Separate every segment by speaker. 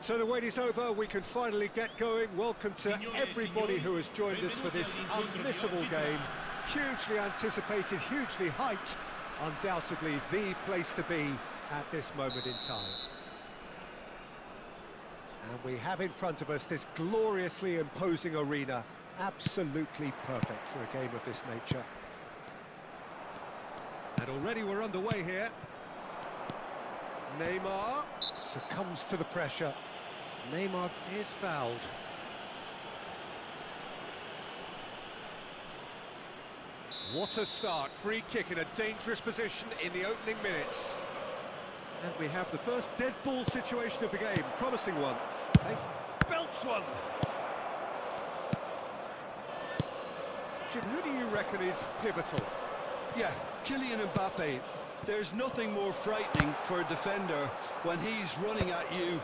Speaker 1: So the wait is over, we can finally get going. Welcome to everybody who has joined us for this unmissable game. Hugely anticipated, hugely hyped, undoubtedly the place to be at this moment in time. And we have in front of us this gloriously imposing arena, absolutely perfect for a game of this nature. And already we're underway here. Neymar succumbs to the pressure. Neymar is fouled. What a start, free kick in a dangerous position in the opening minutes. And we have the first dead ball situation of the game, promising one. He belts one. Jim, who do you reckon is pivotal?
Speaker 2: Yeah, Kylian Mbappe. There's nothing more frightening for a defender when he's running at you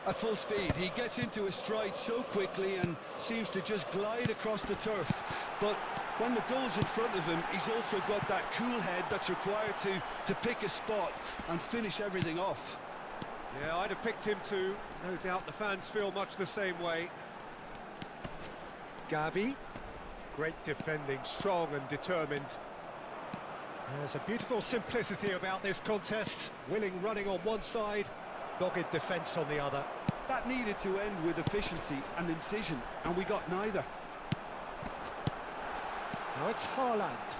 Speaker 2: at full speed. He gets into his stride so quickly and seems to just glide across the turf. But when the goal's in front of him, he's also got that cool head that's required to pick a spot and finish everything off.
Speaker 1: Yeah, I'd have picked him too. No doubt the fans feel much the same way. Gavi, great defending, strong and determined. There's a beautiful simplicity about this contest. Willing running on one side, dogged defence on the other.
Speaker 2: That needed to end with efficiency and incision, and we got neither.
Speaker 1: Now it's Haaland.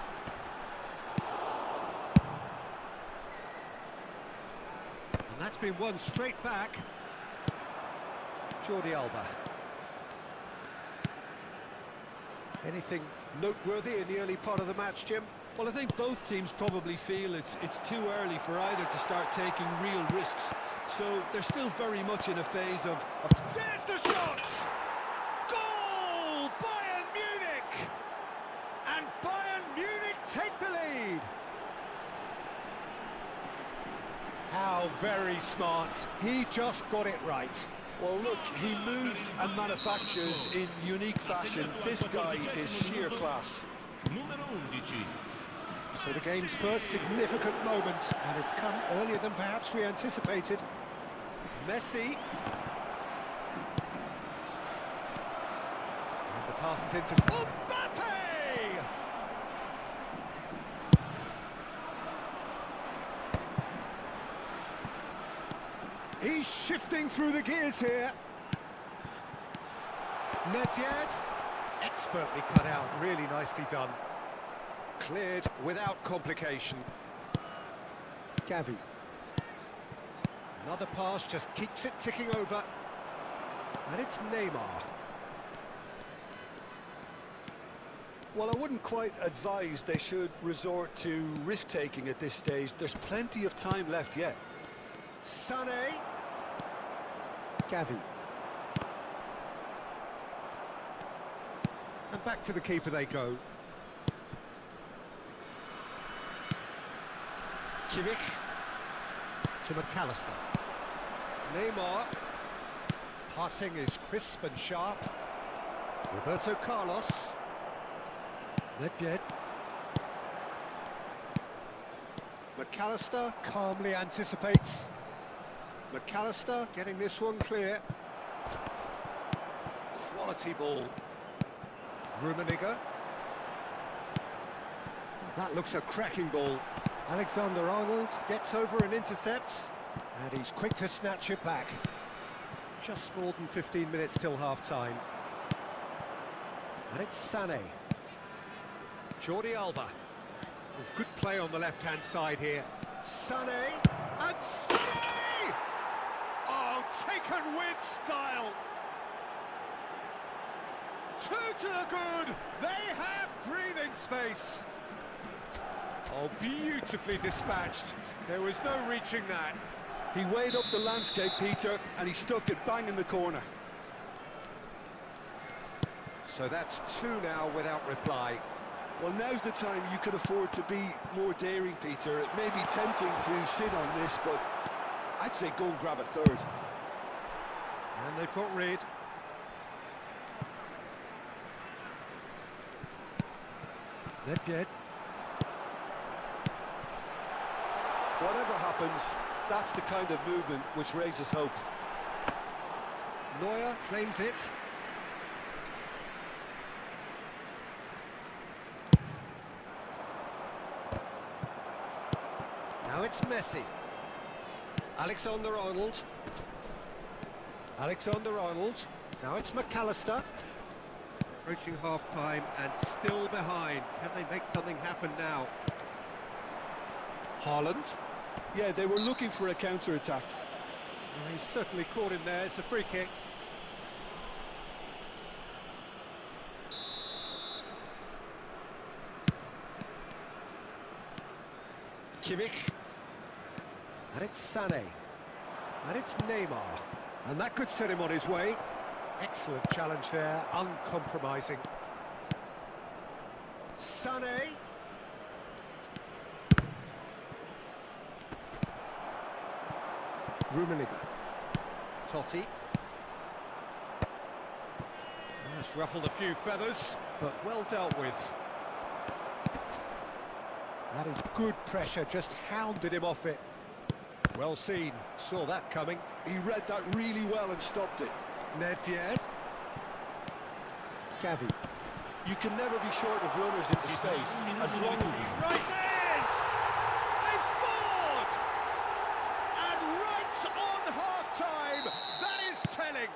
Speaker 1: And that's been won straight back. Jordi Alba. Anything noteworthy in the early part of the match, Jim?
Speaker 2: Well, I think both teams probably feel it's too early for either to start taking real risks. So they're still very much in a phase of...
Speaker 1: There's the shot! Goal! Bayern Munich! And Bayern Munich take the lead! How very smart. He just got it right.
Speaker 2: Well, look, he moves and manufactures in unique fashion. This guy is sheer class.
Speaker 1: So the game's first significant moment, and it's come earlier than perhaps we anticipated. Messi. And the pass is into Mbappe! He's shifting through the gears here. Nedved, expertly cut out, really nicely done. Cleared without complication. Gavi. Another pass just keeps it ticking over. And it's Neymar.
Speaker 2: Well, I wouldn't quite advise they should resort to risk-taking at this stage. There's plenty of time left yet.
Speaker 1: Sané. Gavi. And back to the keeper they go. Kimmich to McAllister. Neymar. Passing is crisp and sharp. Roberto Carlos. Nedved. McAllister calmly anticipates. McAllister getting this one clear. Quality ball. Rummenigge. That looks a cracking ball. Alexander-Arnold gets over and intercepts, and he's quick to snatch it back. Just more than 15 minutes till half-time. And it's Sané. Jordi Alba. Well, good play on the left-hand side here. Sané, and Sané! Oh, taken with style! Two to the good! They have breathing space! Oh, beautifully dispatched. There was no reaching that.
Speaker 2: He weighed up the landscape, Peter, and he stuck it bang in the corner.
Speaker 1: So that's two now without reply.
Speaker 2: Well, now's the time you can afford to be more daring, Peter. It may be tempting to sit on this, but I'd say go and grab a third.
Speaker 1: And they've got rid. Nedved.
Speaker 2: Whatever happens, that's the kind of movement which raises hope.
Speaker 1: Neuer claims it. Now it's Messi. Alexander-Arnold. Alexander-Arnold. Now it's McAllister. Approaching half-time and still behind. Can they make something happen now? Haaland.
Speaker 2: Yeah, they were looking for a counter-attack.
Speaker 1: Well, he's certainly caught him there. It's a free kick. Kimmich. And it's Sané. And it's Neymar. And that could set him on his way. Excellent challenge there, uncompromising. Sané. Rummenigge. Totti. That's ruffled a few feathers, but well dealt with. That is good pressure, just hounded him off it. Well seen, saw that coming.
Speaker 2: He read that really well and stopped it.
Speaker 1: Nedved. Gavi.
Speaker 2: You can never be short of runners into space, as long as...
Speaker 1: He rises! They've scored! And right on half-time, that is telling.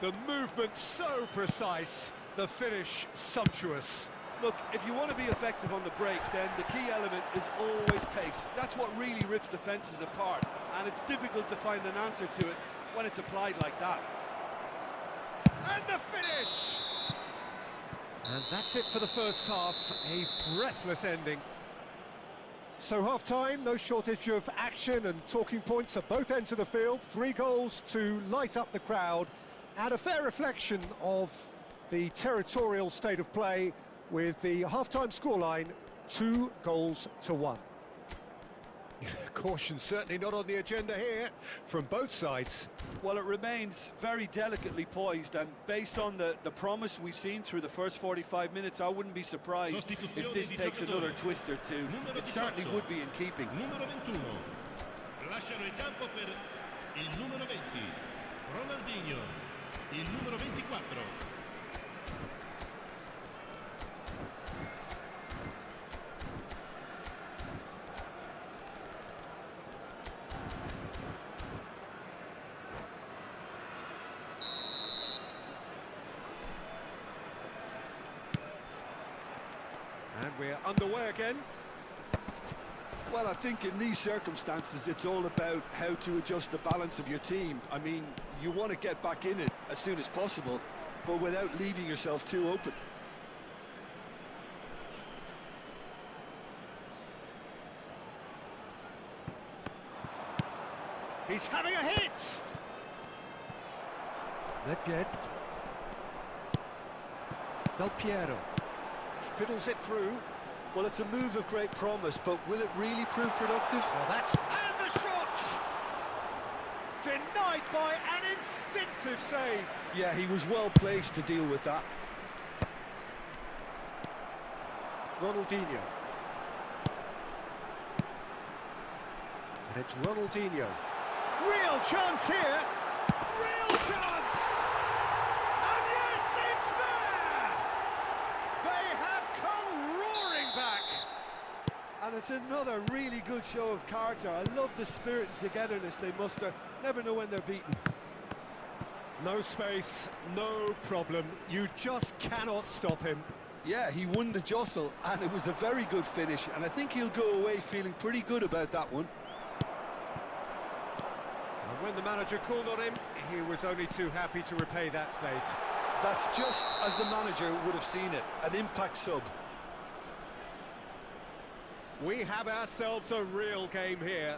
Speaker 1: The movement so precise, the finish sumptuous.
Speaker 2: Look, if you want to be effective on the break, then the key element is always pace. That's what really rips defences apart, and it's difficult to find an answer to it when it's applied like that.
Speaker 1: And the finish! And that's it for the first half, a breathless ending. So half-time, no shortage of action and talking points at both ends of the field. 3 goals to light up the crowd, and a fair reflection of the territorial state of play, with the half-time scoreline 2-1. Caution certainly not on the agenda here from both sides.
Speaker 2: Well, it remains very delicately poised, and based on the promise we've seen through the first 45 minutes, I wouldn't be surprised if this takes another twist or two. It certainly would be in keeping.
Speaker 3: Numero 21. Lasciano il campo per il numero 20. Ronaldinho. Il numero 24.
Speaker 1: And we're underway again.
Speaker 2: Well, I think in these circumstances, it's all about how to adjust the balance of your team. I mean, you want to get back in it as soon as possible, but without leaving yourself too open.
Speaker 1: He's having a hit! Nedved. Del Piero. Fiddles it through.
Speaker 2: Well, it's a move of great promise, but will it really prove productive?
Speaker 1: Well, that's... And the shot! Denied by an instinctive save.
Speaker 2: Yeah, he was well placed to deal with that.
Speaker 1: Ronaldinho. And it's Ronaldinho. Real chance here! Real chance! And yes, it's there! They have come roaring back!
Speaker 2: And it's another really good show of character. I love the spirit and togetherness they muster. Never know when they're beaten.
Speaker 1: No space, no problem. You just cannot stop him.
Speaker 2: Yeah, he won the jostle, and it was a very good finish, and I think he'll go away feeling pretty good about that one.
Speaker 1: And when the manager called on him, he was only too happy to repay that faith.
Speaker 2: That's just as the manager would have seen it, an impact sub.
Speaker 1: We have ourselves a real game here.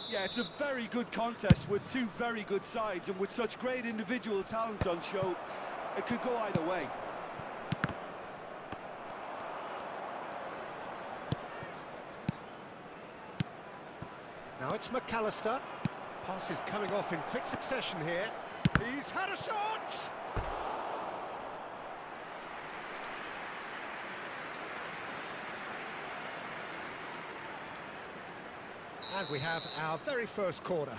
Speaker 2: Yeah, it's a very good contest with two very good sides, and with such great individual talent on show, it could go either way.
Speaker 1: Now it's McAllister. Pass is coming off in quick succession here. He's had a shot! And we have our very first corner.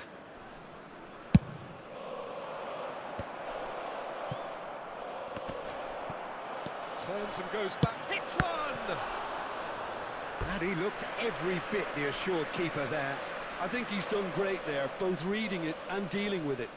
Speaker 1: Turns and goes back, hits one! And he looked every bit the assured keeper there.
Speaker 2: I think he's done great there, both reading it and dealing with it.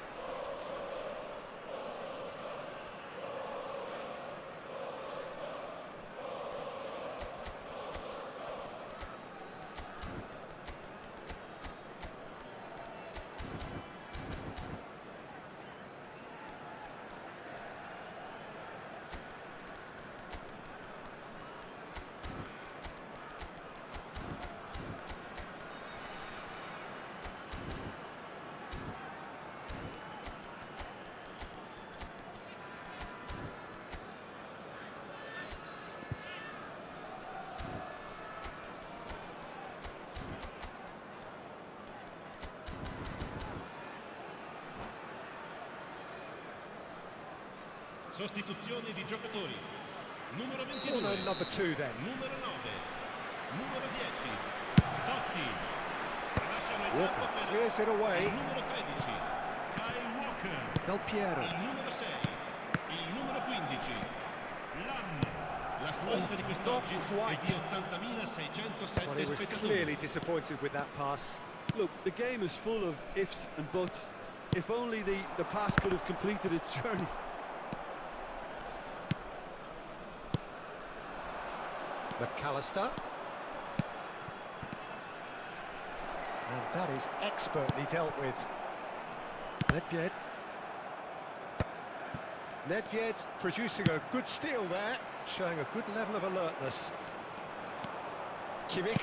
Speaker 3: Sostituzione di giocatori. Numero 22.
Speaker 1: Corner number 2 then.
Speaker 3: Numero 9. Numero 10. Totti. Lasciano il
Speaker 1: Walker
Speaker 3: campo per
Speaker 1: clears it away.
Speaker 3: il numero 13. Kyle Walker.
Speaker 1: Del Piero.
Speaker 3: Il numero 6. Il numero 15. Lam. L'affluenza di quest'oggi è di 80.607
Speaker 1: Well, he was
Speaker 3: spettatori.
Speaker 1: clearly disappointed with that pass.
Speaker 2: Look, the game is full of ifs and buts. If only the pass could have completed its journey.
Speaker 1: McAllister. And that is expertly dealt with. Nedved. Nedved producing a good steal there, showing a good level of alertness. Kimmich.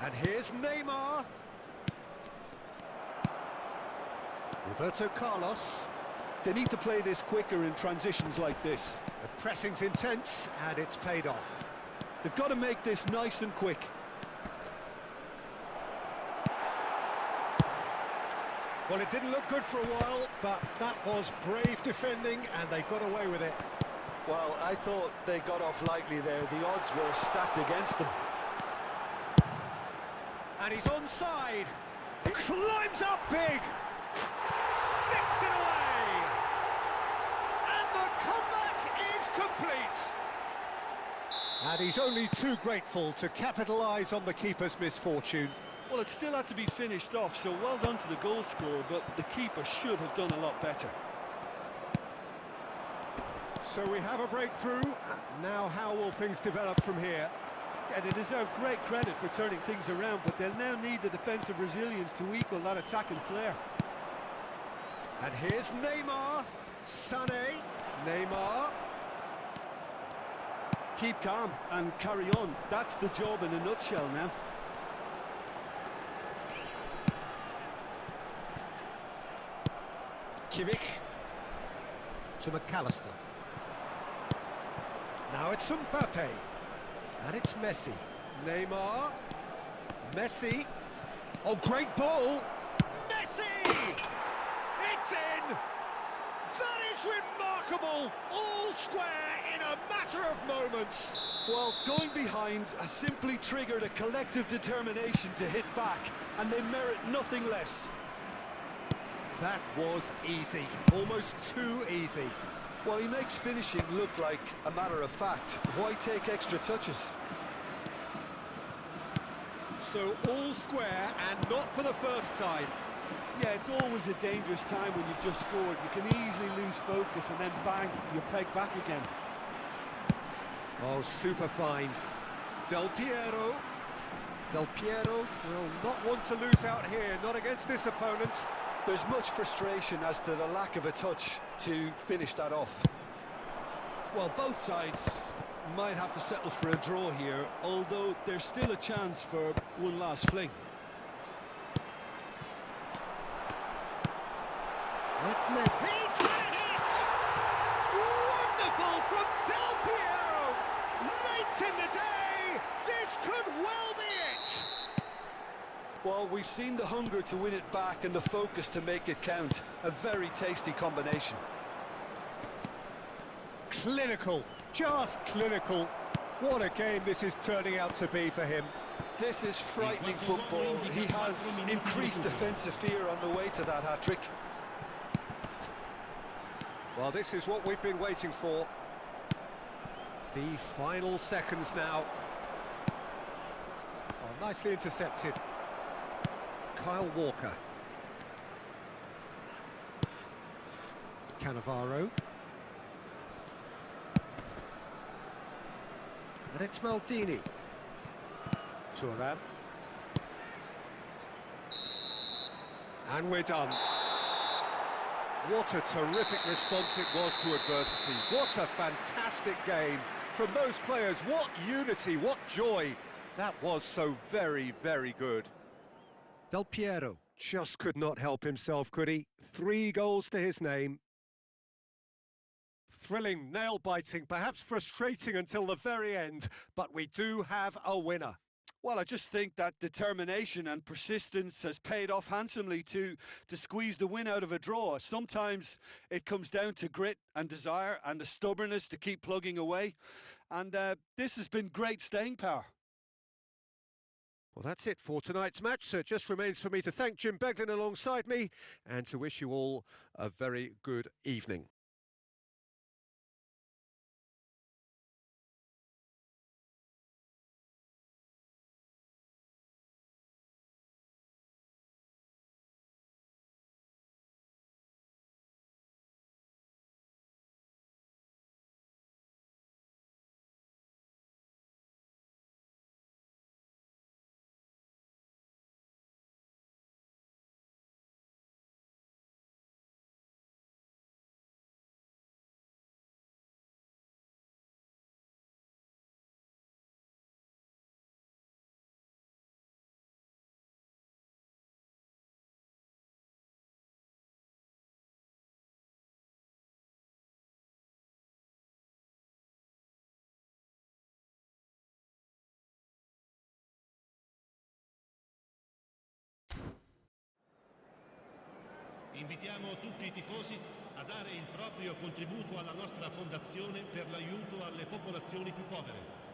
Speaker 1: And here's Neymar. Roberto Carlos.
Speaker 2: They need to play this quicker in transitions like this.
Speaker 1: The pressing's intense, and it's paid off.
Speaker 2: They've got to make this nice and quick.
Speaker 1: Well, it didn't look good for a while, but that was brave defending, and they got away with it.
Speaker 2: Well, I thought they got off lightly there. The odds were stacked against them.
Speaker 1: And he's onside. He climbs up big. Sticks it away. And the comeback is complete. And he's only too grateful to capitalise on the keeper's misfortune.
Speaker 2: Well, it still had to be finished off, so well done to the goal scorer, but the keeper should have done a lot better.
Speaker 1: So we have a breakthrough. Now how will things develop from here?
Speaker 2: Yeah, they deserve great credit for turning things around, but they'll now need the defensive resilience to equal that attacking flair.
Speaker 1: And here's Neymar. Sané. Neymar.
Speaker 2: Keep calm and carry on. That's the job in a nutshell now.
Speaker 1: Kimmich. To McAllister. Now it's Mbappe. And it's Messi. Neymar. Messi. Oh, great ball. Messi! It's in! That is remarkable! All square in a matter of moments.
Speaker 2: Well, going behind has simply triggered a collective determination to hit back, and they merit nothing less.
Speaker 1: That was easy. Almost too easy.
Speaker 2: Well, he makes finishing look like a matter of fact. Why take extra touches?
Speaker 1: So all square, and not for the first time.
Speaker 2: Yeah, it's always a dangerous time when you've just scored. You can easily lose focus and then bang, you're pegged back again.
Speaker 1: Oh, super find. Del Piero. Del Piero will not want to lose out here, not against this opponent.
Speaker 2: There's much frustration as to the lack of a touch to finish that off. Well, both sides might have to settle for a draw here, although there's still a chance for one last fling.
Speaker 1: That's net. He's got a hit! Wonderful from Del Piero! Late in the day, this could well be it!
Speaker 2: Well, we've seen the hunger to win it back and the focus to make it count. A very tasty combination.
Speaker 1: Clinical, just clinical. What a game this is turning out to be for him.
Speaker 2: This is frightening football. He has increased defensive fear on the way to that hat-trick.
Speaker 1: Well, this is what we've been waiting for. The final seconds now. Oh, nicely intercepted. Kyle Walker. Cannavaro. And it's Maldini. Thuram. And we're done. What a terrific response it was to adversity. What a fantastic game from those players. What unity, what joy. That was so very, very good. Del Piero just could not help himself, could he? 3 goals to his name. Thrilling, nail-biting, perhaps frustrating until the very end, but we do have a winner.
Speaker 2: Well, I just think that determination and persistence has paid off handsomely to squeeze the win out of a draw. Sometimes it comes down to grit and desire and the stubbornness to keep plugging away. And this has been great staying power.
Speaker 1: Well, that's it for tonight's match, so it just remains for me to thank Jim Beglin alongside me and to wish you all a very good evening.
Speaker 3: Invitiamo tutti i tifosi a dare il proprio contributo alla nostra fondazione per l'aiuto alle popolazioni più povere.